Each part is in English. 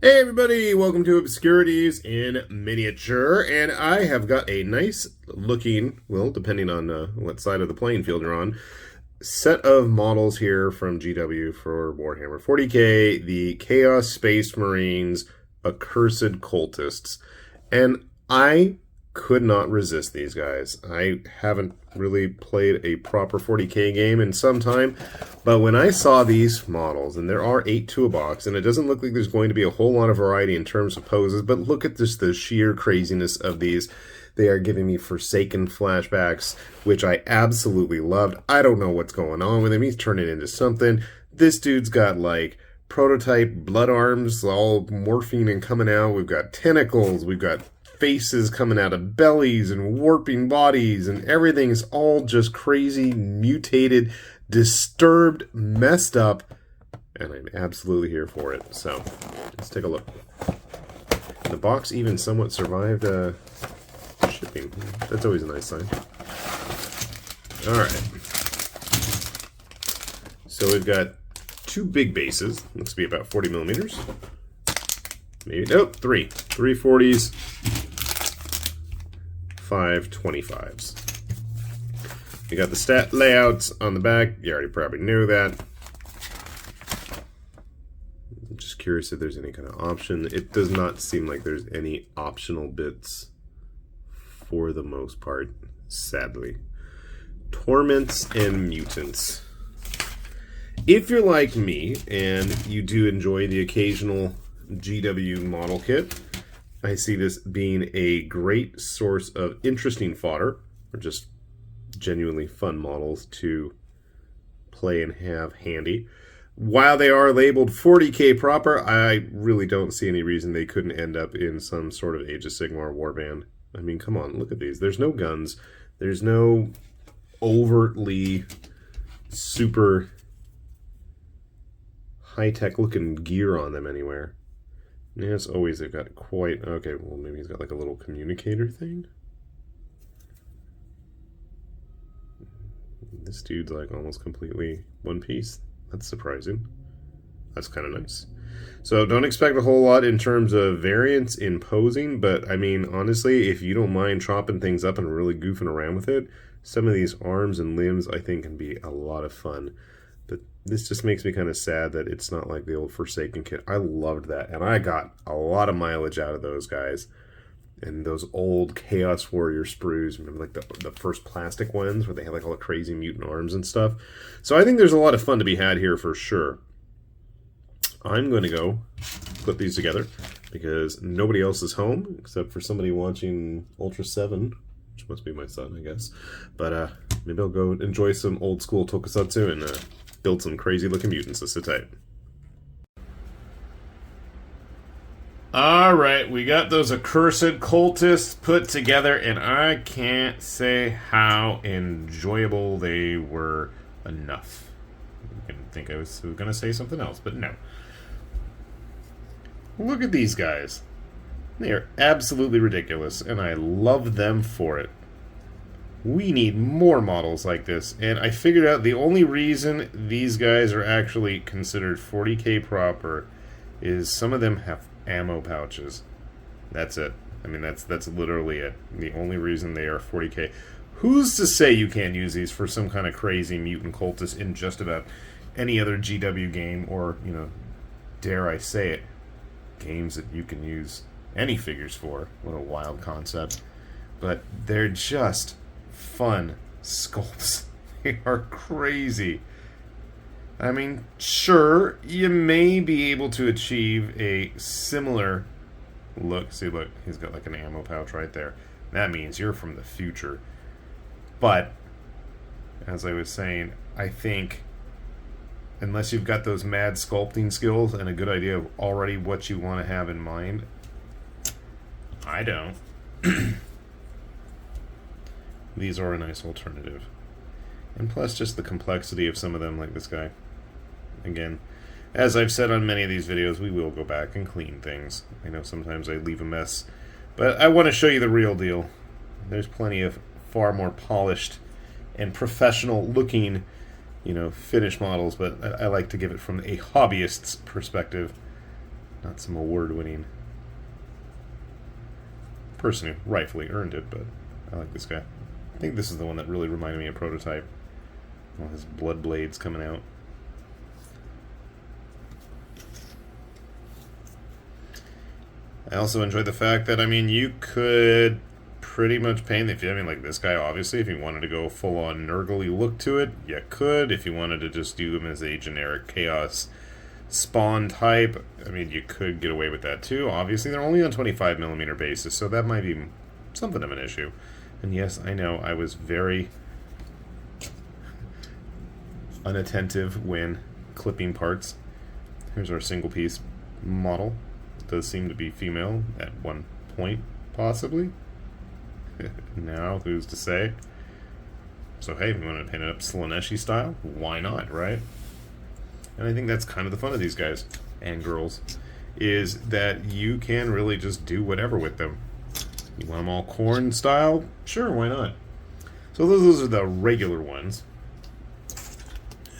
Hey everybody, welcome to Obscurities in miniature, and I have got a nice looking, well, depending on what side of the playing field you're on, set of models here from GW for Warhammer 40k, the Chaos Space Marines Accursed Cultists. And I could not resist these guys. I haven't really played a proper 40k game in some time, but when I saw these models, and there are 8 to a box, and it doesn't look like there's going to be a whole lot of variety in terms of poses, but look at just the sheer craziness of these. They are giving me Forsaken flashbacks, which I absolutely loved. I don't know what's going on with him. He's turning into something. This dude's got like prototype blood arms all morphing and coming out. We've got tentacles. We've got faces coming out of bellies and warping bodies, and everything's all just crazy, mutated, disturbed, messed up, and I'm absolutely here for it. So let's take a look. The box even somewhat survived shipping. That's always a nice sign. Alright. So we've got 2 big bases. Looks to be about 40 millimeters. Maybe, nope, 3. 3 40s. 5 25s. You got the stat layouts on the back. You already probably knew that. I'm just curious if there's any kind of option. It does not seem like there's any optional bits for the most part, sadly. Torments and Mutants. If you're like me and you do enjoy the occasional GW model kit, I see this being a great source of interesting fodder, or just genuinely fun models to play and have handy. While they are labeled 40k proper, I really don't see any reason they couldn't end up in some sort of Age of Sigmar warband. I mean, come on, look at these. There's no guns. There's no overtly super high-tech looking gear on them anywhere. Yeah, as always, they've got quite... Okay, well, maybe he's got like a little communicator thing? This dude's like almost completely one piece. That's surprising. That's kind of nice. So don't expect a whole lot in terms of variance in posing, but I mean, honestly, if you don't mind chopping things up and really goofing around with it, some of these arms and limbs, I think, can be a lot of fun. But this just makes me kind of sad that it's not like the old Forsaken kit. I loved that, and I got a lot of mileage out of those guys. And those old Chaos Warrior sprues, remember like the first plastic ones where they had like all the crazy mutant arms and stuff. So I think there's a lot of fun to be had here for sure. I'm going to go put these together because nobody else is home except for somebody watching Ultra 7, which must be my son, I guess. But maybe I'll go enjoy some old school tokusatsu and build some crazy looking mutants. So sit tight. Alright, we got those Accursed Cultists put together, and I can't say how enjoyable they were enough. I didn't think I was going to say something else, but no. Look at these guys. They are absolutely ridiculous, and I love them for it. We need more models like this, and I figured out the only reason these guys are actually considered 40k proper is some of them have ammo pouches. That's it. I mean, that's literally it. The only reason they are 40k. Who's to say you can't use these for some kind of crazy mutant cultist in just about any other GW game, or, you know, dare I say it, games that you can use any figures for. What a wild concept. But they're just fun sculpts. They are crazy. I mean, sure, you may be able to achieve a similar look. See, look, he's got like an ammo pouch right there. That means you're from the future. But, as I was saying, I think unless you've got those mad sculpting skills and a good idea of already what you want to have in mind, I don't. These are a nice alternative. And plus just the complexity of some of them, like this guy. Again, as I've said on many of these videos, we will go back and clean things. I know sometimes I leave a mess, but I want to show you the real deal. There's plenty of far more polished and professional looking, you know, finished models, but I like to give it from a hobbyist's perspective. Not some award-winning person who rightfully earned it, but I like this guy. I think this is the one that really reminded me of Prototype. All his blood blades coming out. I also enjoyed the fact that, I mean, you could pretty much paint the, I mean, like this guy, obviously, if you wanted to go full-on Nurgly look to it, you could. If you wanted to just do him as a generic Chaos Spawn type, I mean, you could get away with that too. Obviously, they're only on 25mm basis, so that might be something of an issue. And yes, I know, I was very unattentive when clipping parts. Here's our single-piece model. It does seem to be female at one point, possibly. Now, who's to say? So hey, if you want to paint it up Slaneshi style, why not, right? And I think that's kind of the fun of these guys and girls, is that you can really just do whatever with them. You want them all corn style? Sure, why not? So those are the regular ones,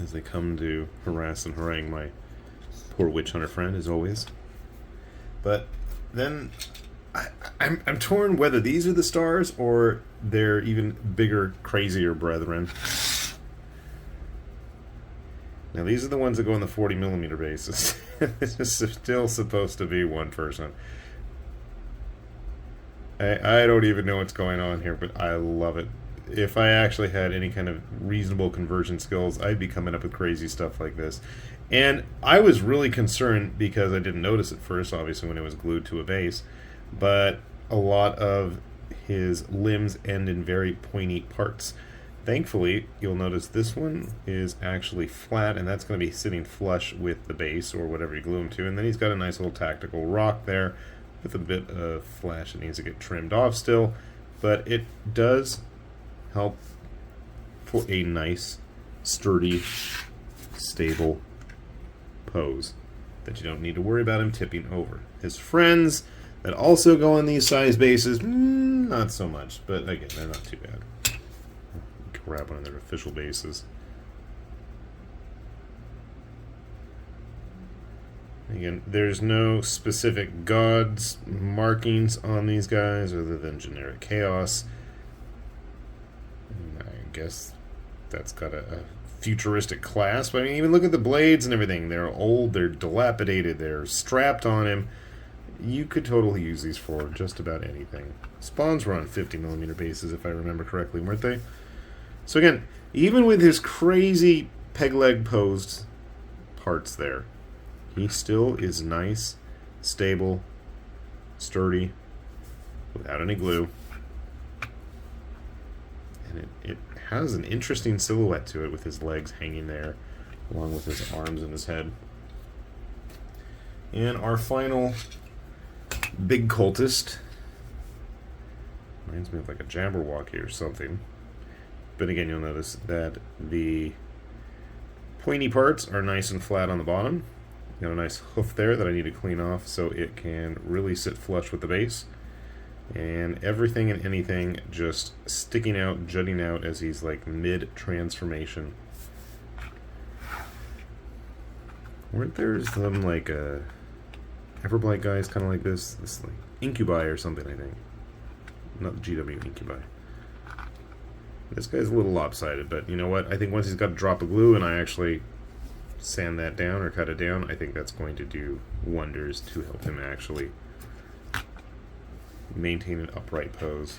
as they come to harass and harangue my poor witch hunter friend, as always. But then I'm torn whether these are the stars or they're even bigger, crazier brethren. Now these are the ones that go on the 40mm basis. This is still supposed to be one person. I don't even know what's going on here, but I love it. If I actually had any kind of reasonable conversion skills, I'd be coming up with crazy stuff like this. And I was really concerned because I didn't notice it first, obviously, when it was glued to a base. But a lot of his limbs end in very pointy parts. Thankfully, you'll notice this one is actually flat, and that's going to be sitting flush with the base or whatever you glue him to. And then he's got a nice little tactical rock there with a bit of flesh that needs to get trimmed off still. But it does help for a nice, sturdy, stable pose that you don't need to worry about him tipping over. His friends that also go on these size bases, not so much, but again, they're not too bad. Grab one of their official bases. Again, there's no specific gods markings on these guys other than generic chaos. I guess that's got a futuristic clasp. I mean, even look at the blades and everything. They're old, they're dilapidated, they're strapped on him. You could totally use these for just about anything. Spawns were on 50mm bases, if I remember correctly, weren't they? So again, even with his crazy peg leg posed parts there, he still is nice, stable, sturdy, without any glue. And it has an interesting silhouette to it with his legs hanging there, along with his arms and his head. And our final big cultist reminds me of like a Jabberwocky or something. But again, you'll notice that the pointy parts are nice and flat on the bottom. You got a nice hoof there that I need to clean off so it can really sit flush with the base. And everything and anything just sticking out, jutting out as he's like mid-transformation. Weren't there some like Everblight guys kind of like this like Incubi or something, I think. Not the GW Incubi. This guy's a little lopsided, but you know what? I think once he's got a drop of glue and I actually sand that down or cut it down, I think that's going to do wonders to help him actually maintain an upright pose.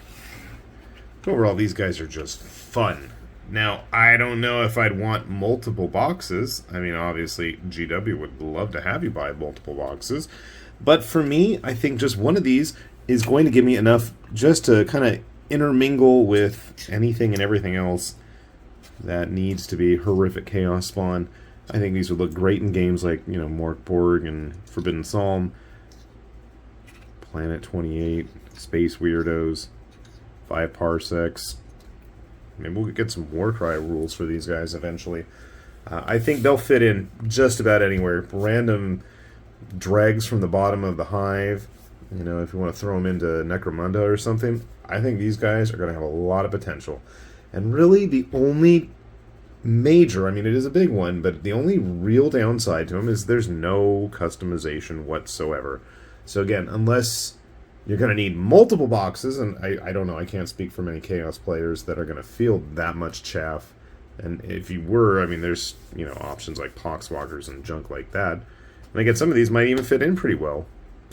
Overall, these guys are just fun. Now, I don't know if I'd want multiple boxes. I mean, obviously, GW would love to have you buy multiple boxes. But for me, I think just one of these is going to give me enough just to kind of intermingle with anything and everything else that needs to be horrific chaos spawn. I think these would look great in games like, you know, Morkborg and Forbidden Psalm, Planet 28, Space Weirdos, 5 Parsecs. Maybe we'll get some Warcry rules for these guys eventually. I think they'll fit in just about anywhere. Random dregs from the bottom of the hive. You know, if you want to throw them into Necromunda or something, I think these guys are going to have a lot of potential. And really, the only major. I mean, it is a big one, but the only real downside to him is there's no customization whatsoever. So again, unless you're going to need multiple boxes, and I don't know, I can't speak for many Chaos players that are going to feel that much chaff. And if you were, I mean, there's, you know, options like Poxwalkers and junk like that. And again, some of these might even fit in pretty well.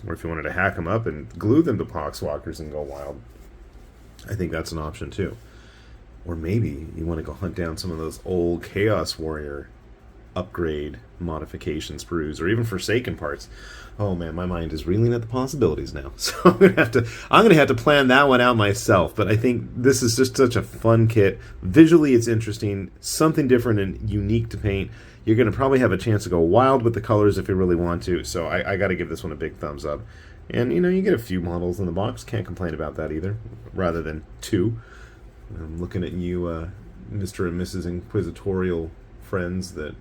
Or if you wanted to hack them up and glue them to Poxwalkers and go wild, I think that's an option too. Or maybe you want to go hunt down some of those old Chaos Warrior upgrade modification sprues, or even Forsaken parts. Oh man, my mind is reeling at the possibilities now. So I'm gonna have to plan that one out myself. But I think this is just such a fun kit. Visually, it's interesting, something different and unique to paint. You're gonna probably have a chance to go wild with the colors if you really want to. So I got to give this one a big thumbs up. And you know, you get a few models in the box. Can't complain about that either. Rather than 2. I'm looking at you, Mr. and Mrs. Inquisitorial friends that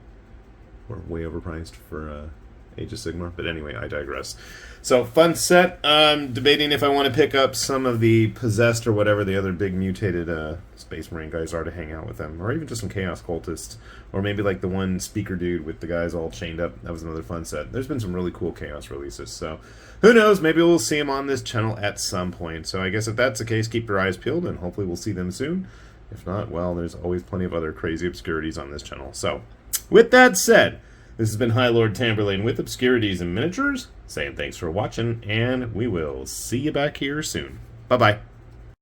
were way overpriced for Age of Sigmar. But anyway, I digress. So, fun set. I'm debating if I want to pick up some of the Possessed or whatever the other big mutated Space Marine guys are to hang out with them. Or even just some Chaos Cultists. Or maybe like the one speaker dude with the guys all chained up. That was another fun set. There's been some really cool Chaos releases. So, who knows? Maybe we'll see them on this channel at some point. So I guess if that's the case, keep your eyes peeled and hopefully we'll see them soon. If not, well, there's always plenty of other crazy obscurities on this channel. So, with that said, this has been High Lord Tamberlane with Obscurities and Miniatures, saying thanks for watching, and we will see you back here soon. Bye-bye.